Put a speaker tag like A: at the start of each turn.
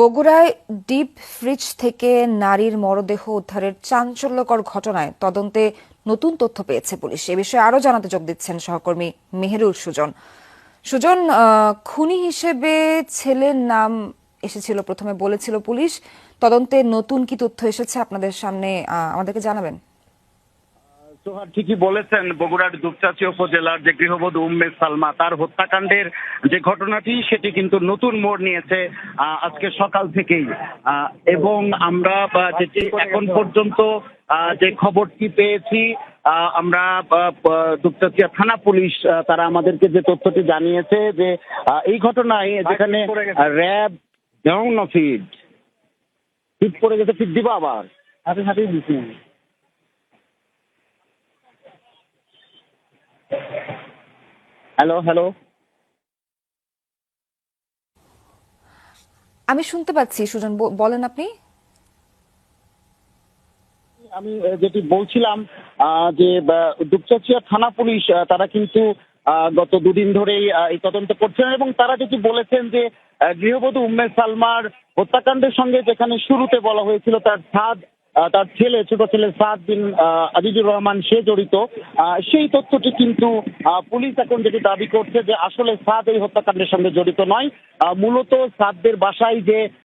A: বগুড়ায় deep fridge থেকে নারীর মরদেহ উদ্ধারের চাঞ্চল্যকর ঘটনায় তদন্তে নতুন তথ্য পেয়েছে পুলিশ। এ বিষয়ে আরো জানাতে যোগ দিচ্ছেন সহকর্মী মেহেরুল সুজন। সুজন, খুনি হিসেবে ছেলের নাম এসেছিল, প্রথমে বলেছিল পুলিশ। তদন্তে নতুন কি তথ্য এসেছে আপনাদের সামনে, আমাদেরকে জানাবেন।
B: সোহার ঠিকই বলেছেন, বগুড়ার দুপচাঁচিয়া উপজেলার যে গৃহবধূ উম্মে সালমা তার হত্যাকাণ্ডের যে ঘটনাটি সেটি কিন্তু নতুন মোড় নিয়েছে আজকে সকাল থেকেই। এবং আমরা যেটি এখন পর্যন্ত যে খবরটি পেয়েছি, আমরা দুপচাঁচিয়া থানা পুলিশ তারা আমাদেরকে যে তথ্যটি জানিয়েছে যে এই ঘটনায় যেখানে র্যাব ডাউন ফিড ফিট পড়ে গেছে, ফিট দিবা আবার হাতে হাতে দিচ্ছি। হ্যালো হ্যালো,
A: আমি শুনতে পাচ্ছি সুজন, বলেন আপনি।
B: আমি যেটি বলছিলাম যে দুপচাঁচিয়া থানা পুলিশ তারা কিন্তু গত দুদিন ধরেই এই তদন্ত করছেন এবং তারা যেটি বলেছেন যে গৃহবধূ উম্মে সালমার হত্যাকাণ্ডের সঙ্গে যেখানে শুরুতে বলা হয়েছিল তার ছেলে, ছোট ছেলে সাদ বিন আজিজুর রহমান সে জড়িত, সেই তথ্যটি কিন্তু পুলিশ এখন যেটি দাবি করছে যে আসলে সাদ এই হত্যাকাণ্ডের সঙ্গে জড়িত নয়। মূলত সাদদের বাসায় যে